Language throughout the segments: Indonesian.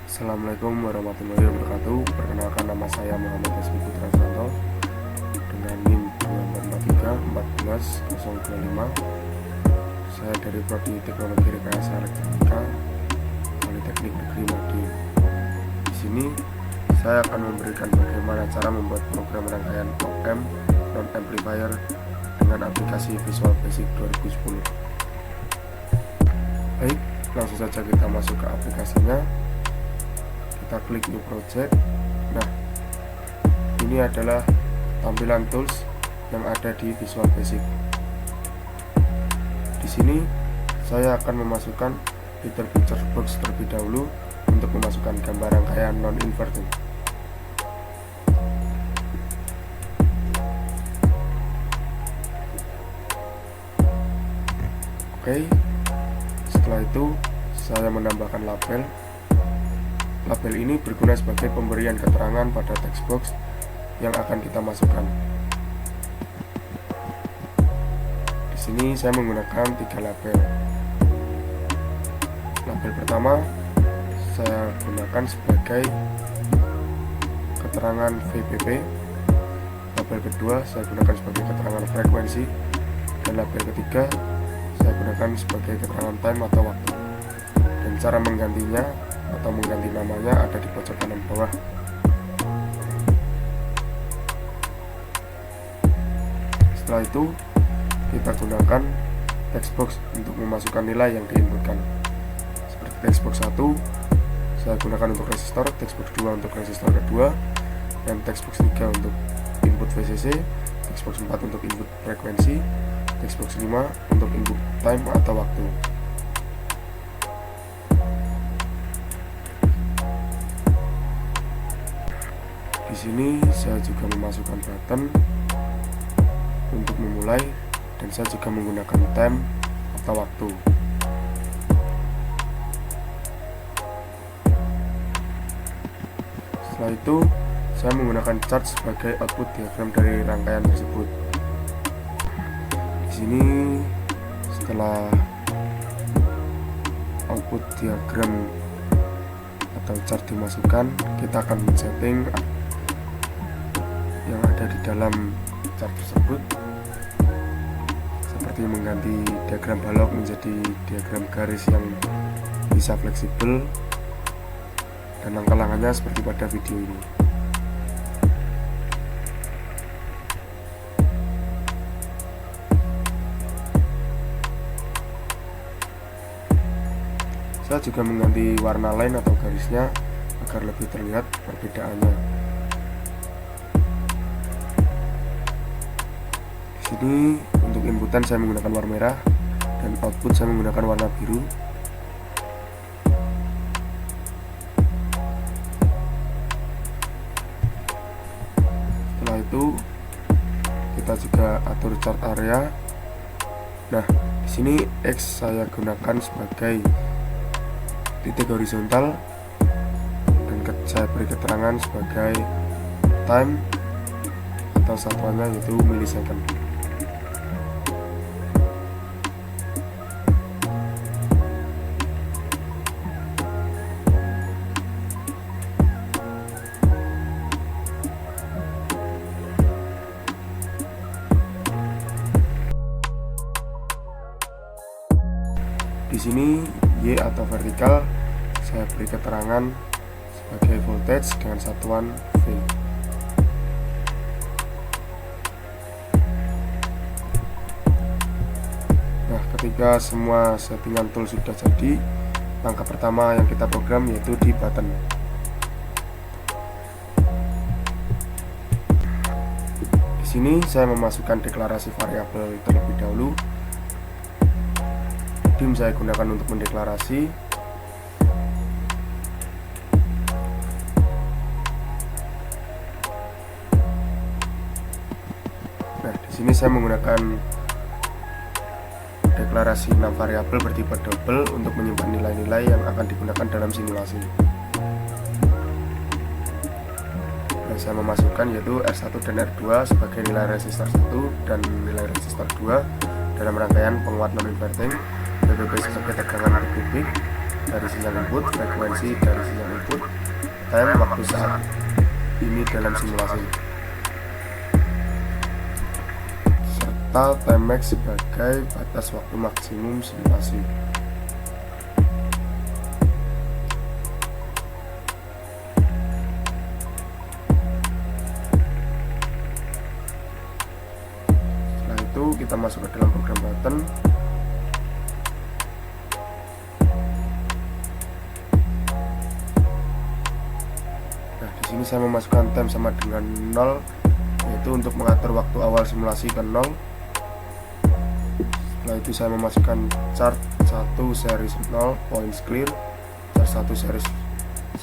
Assalamualaikum warahmatullahi wabarakatuh. Perkenalkan, nama saya Muhammad Hasbi Putra Santo dengan NIM 243 14025. Saya dari Prodi Teknologi Rekayasa Elektronika Politeknik Negeri Madiun. Di sini saya akan memberikan bagaimana cara membuat program rangkaian op-amp non-amplifier dengan aplikasi Visual Basic 2010. Baik, langsung saja kita masuk ke aplikasinya. Kita klik new project. Nah, ini adalah tampilan tools yang ada di Visual Basic. Di sini saya akan memasukkan fitur picture box terlebih dahulu untuk memasukkan gambar rangkaian non-inverting. Oke, setelah itu saya menambahkan label. Label ini berguna sebagai pemberian keterangan pada text box yang akan kita masukkan. Di sini saya menggunakan 3 label. Label pertama saya gunakan sebagai keterangan VPP. Label kedua saya gunakan sebagai keterangan frekuensi, dan label ketiga saya gunakan sebagai keterangan time atau waktu. Dan cara menggantinya atau mengganti namanya ada di pojok kanan bawah. Setelah itu kita gunakan text box untuk memasukkan nilai yang diinputkan. Seperti text box 1 saya gunakan untuk resistor, text box 2 untuk resistor kedua, dan text box 3 untuk input VCC, text box 4 untuk input frekuensi, text box 5 untuk input time atau waktu. Di sini saya juga memasukkan button untuk memulai, dan saya juga menggunakan time atau waktu. Setelah itu saya menggunakan chart sebagai output diagram dari rangkaian tersebut. Di sini setelah output diagram atau chart dimasukkan, kita akan men-setting yang ada di dalam chart tersebut, seperti mengganti diagram balok menjadi diagram garis yang bisa fleksibel, dan langkah-langkahnya seperti pada video ini. Saya juga mengganti warna line atau garisnya agar lebih terlihat perbedaannya. Di sini untuk inputan saya menggunakan warna merah, dan output saya menggunakan warna biru. Setelah itu kita juga atur chart area. Nah, di sini X saya gunakan sebagai titik horizontal, dan saya beri keterangan sebagai time atau satuannya yaitu millisecond. Di sini Y atau vertikal saya beri keterangan sebagai voltage dengan satuan V. Nah, ketika semua settingan tool sudah jadi, langkah pertama yang kita program yaitu di button. Di sini saya memasukkan deklarasi variabel terlebih dahulu. Dim saya gunakan untuk mendeklarasi. Nah, di sini saya menggunakan deklarasi 6 variabel bertipe double untuk menyimpan nilai-nilai yang akan digunakan dalam simulasi. Nah, saya memasukkan yaitu R1 dan R2 sebagai nilai resistor 1 dan nilai resistor 2 dalam rangkaian penguat non-inverting. PPP sebagai tegangan per kubik dari sinyal input, frekuensi dari sinyal input, time waktu saat ini dalam simulasi, serta timex sebagai batas waktu maksimum simulasi. Setelah itu kita masuk ke dalam program button. Ini saya memasukkan time sama dengan 0, yaitu untuk mengatur waktu awal simulasi ke 0. Setelah itu saya memasukkan chart 1 series 0 points clear, chart 1 series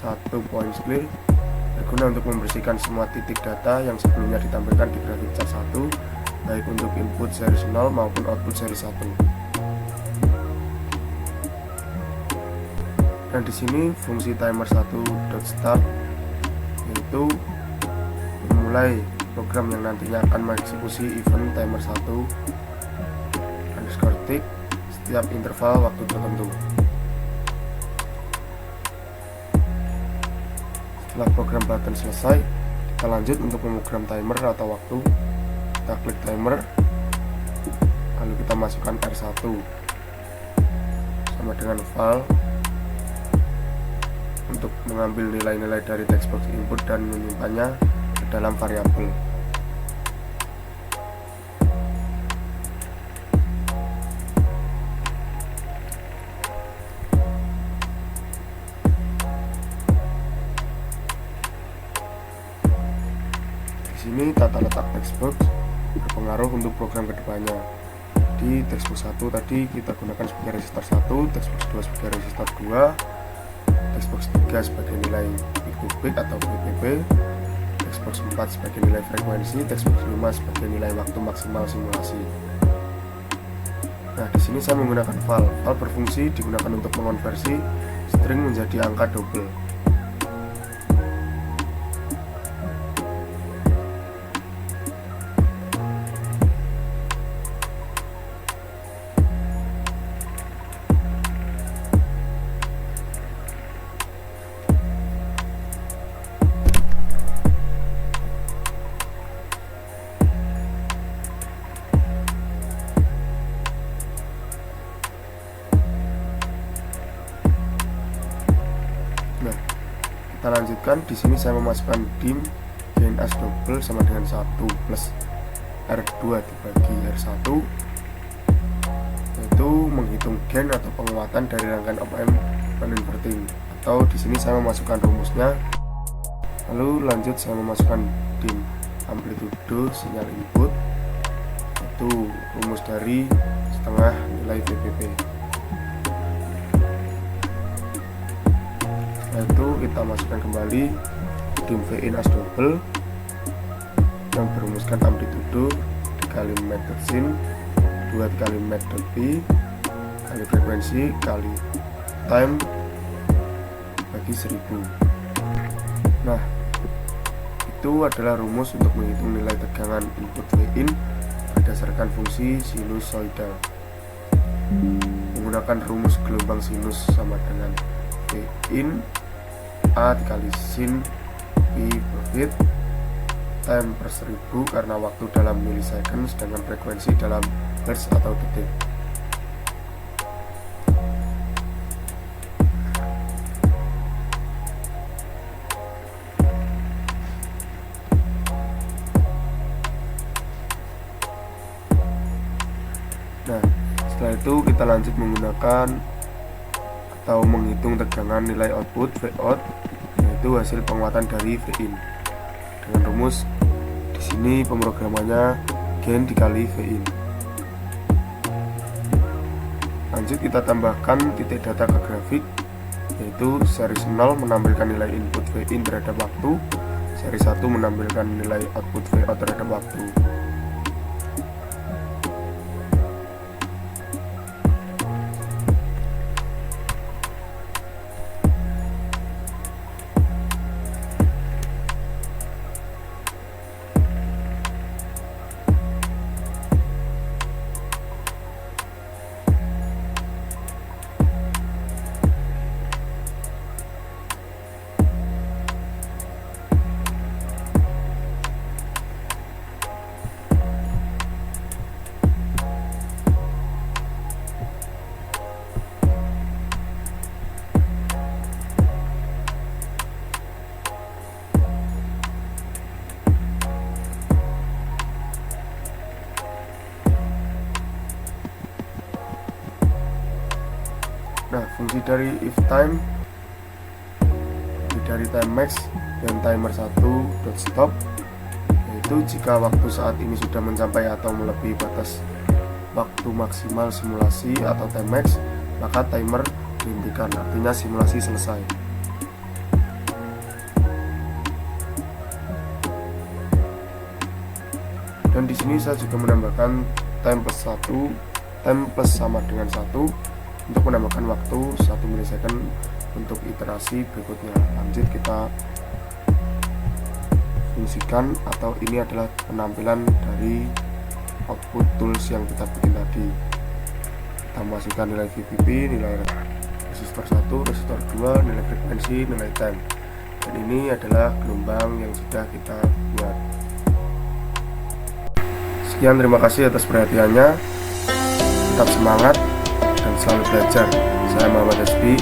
1 points clear, berguna untuk membersihkan semua titik data yang sebelumnya ditampilkan di grafik chart 1, baik untuk input series 0 maupun output series 1. Dan di sini fungsi timer 1.start yaitu memulai program yang nantinya akan mengeksekusi event timer 1 underscore tick setiap interval waktu tertentu. Setelah program button selesai, kita lanjut untuk memprogram timer atau waktu. Kita klik timer, lalu kita masukkan R1 sama dengan file untuk mengambil nilai-nilai dari textbox input dan menyimpannya ke dalam variabel. Di sini tata letak textbox berpengaruh untuk program kedepannya. Di textbox 1 tadi kita gunakan sebagai resistor 1, textbox 2 sebagai resistor 2, textbox 3 sebagai nilai peak to peak atau PPP, textbox 4 sebagai nilai frekuensi, textbox 5 sebagai nilai waktu maksimal simulasi. Nah, di sini saya menggunakan val. Val berfungsi digunakan untuk mengonversi string menjadi angka double. Nah, kita lanjutkan. Di sini saya memasukkan dim gain as double sama dengan 1 plus R2 dibagi R1, yaitu menghitung gain atau penguatan dari rangkaian op-amp non-inverting. Atau di sini saya memasukkan rumusnya. Lalu lanjut saya memasukkan dim amplitude sinyal input, yaitu rumus dari setengah nilai VPP. Itu kita masukkan kembali dim Vin as double yang berumuskan amplitude dikali method sin 2 dikali method p kali frekuensi kali time bagi 1000. Nah, itu adalah rumus untuk menghitung nilai tegangan input Vin berdasarkan fungsi sinusoidal menggunakan rumus gelombang sinus sama dengan Vin A dikali sin P per bit time per 1000 karena waktu dalam milisecond, sedangkan frekuensi dalam hertz atau detik. Nah, setelah itu kita lanjut menggunakan atau menghitung tegangan nilai output Vout, yaitu hasil penguatan dari Vin dengan rumus di sini pemrogramannya gain dikali Vin. Lanjut kita tambahkan titik data ke grafik, yaitu seri 0 menampilkan nilai input Vin terhadap waktu, seri 1 menampilkan nilai output Vout terhadap waktu. Fungsi dari if time dari time max dan timer 1.stop, yaitu jika waktu saat ini sudah mencapai atau melebihi batas waktu maksimal simulasi atau time max, maka timer dihentikan, artinya simulasi selesai. Dan di sini saya juga menambahkan time plus sama dengan 1 untuk menambahkan waktu 1 milisecond untuk iterasi berikutnya. Lanjut kita fungsikan, atau ini adalah penampilan dari output tools yang kita bikin tadi. Kita masukkan nilai VPP, nilai resistor 1, resistor 2, nilai frekuensi, nilai time. Dan ini adalah gelombang yang sudah kita buat. Sekian, terima kasih atas perhatiannya. Tetap semangat dan selalu belajar. Saya Muhammad Hasbi,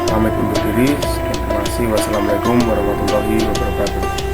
pamit undur diri. Sekian, terima kasih. Wassalamualaikum warahmatullahi wabarakatuh.